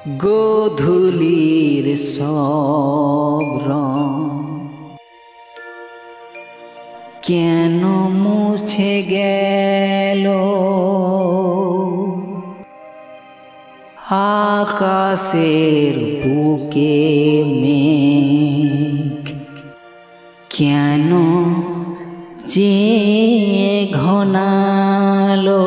গোধূলির সব রং কেন মুছে গেল, আকাশের বুকে মেঘ কেন যে ঘনালো।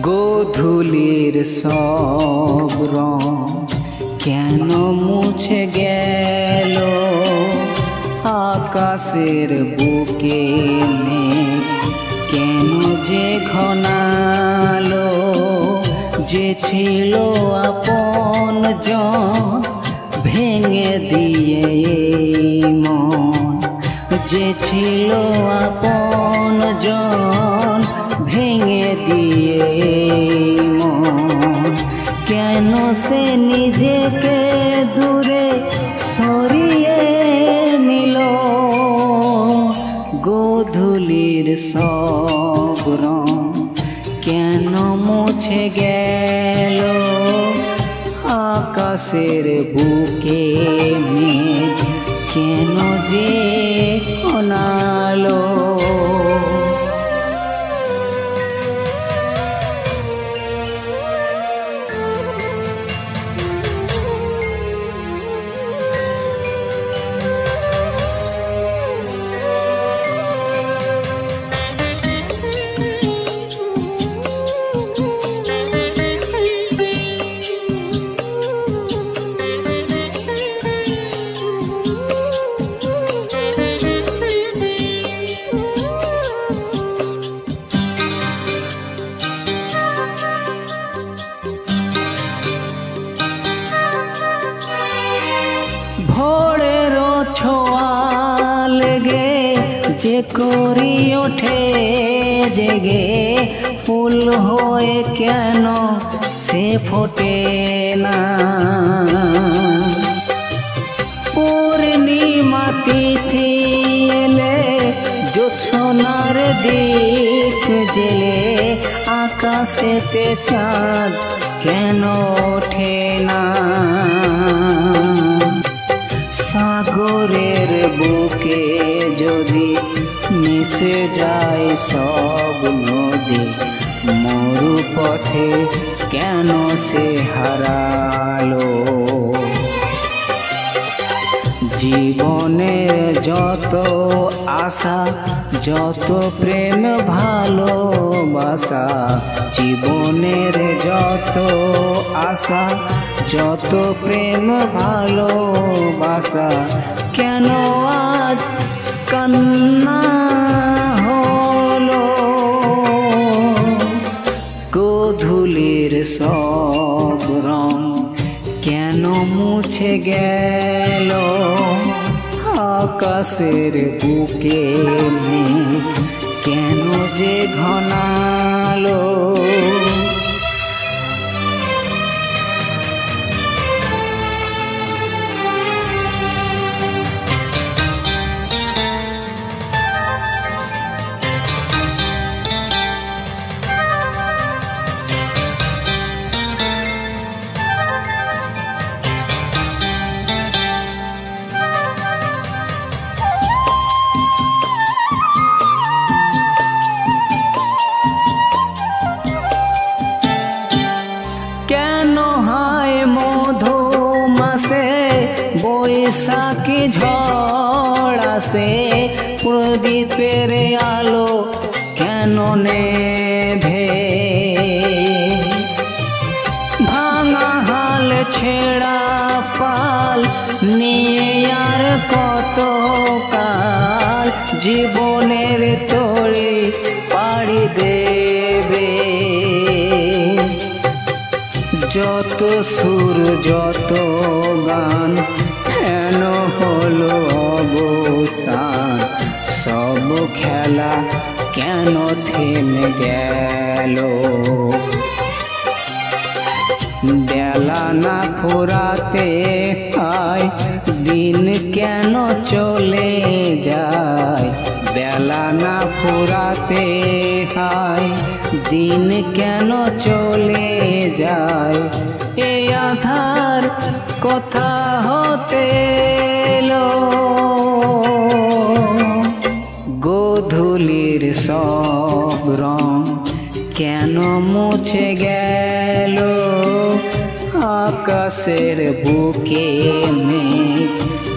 গোধূলির সব রং কেন মুছে গেল, আকাশের বুকে মেঘ কেন যে ঘনালো। যে ছিল আপনজন ভেঙে দিয়ে মন, যে ছিল আপনজন ভেঙে দিয়ে মন, কেন সে নিজেকে দূরে সরিয়ে নিল। গোধূলির সব রং কেন মুছে গেল, আকাশের বুকে মেঘ কেন যে ঘনালো। ভোরের ছোঁয়া লেগে যে করি ওঠে জেগে, ফুল হয়ে কেন সে ফোটে না। পূর্ণিমা তিথি এলে জ্যোৎস্নার দিক জেলে, আকাশেতে চাঁদ কেন ওঠে না। সাগরের বুকে যদি মিশে যায় সব নদী, মরু পথে কেন সে হারালো। জীবনের যত আশা যত প্রেম ভালোবাসা, জীবনের যত আশা যত প্রেম ভালোবাসা, কেন আজ কান্না হলো। গোধূলির সব রং কেন মুছে গেল, আকাশের বুকে মেঘ কেন যে ঘনালো। কেন হয় মধুমাসে বৈশাখী ঝড় আসে, প্রদীপের আলো কেন নেভে। ভাঙা হাল ছেঁড়া পাল নিয়ে আর কত কাল জীবনের তরি পাড়ি দেবে। যত সুর যত গান হেন হলো অবসান, সব খেলা কেন থেমে গেল। বেলা না ফুরাতে হয় দিন কেন চলে যায়, বেলা না ফুরাতে হয় দিন কেন চলে যায়। এই আধার কথা হতে এলো, গোধূলির সব রং কেন মুছে গেল, আকাশের বুকে মেঘ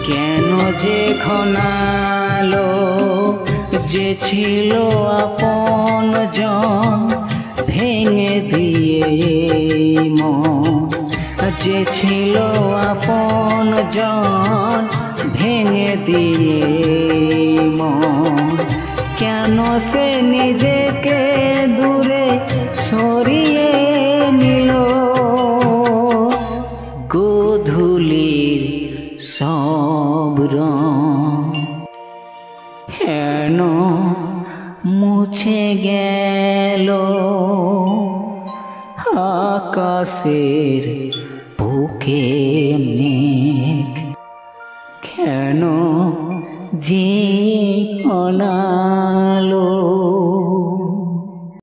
কেন যে ঘনালো, যে ছিল আপন জন ভেঙে দিয়ে মন, যে ছিল আপন জন ভেঙে দিয়ে মন, কেন সে নিজেকে দূরে সরিয়ে নিল, গোধূলির সব রং কেন মুছে গেল, আকাশের বুকে মেঘ কেন যে ঘনালো।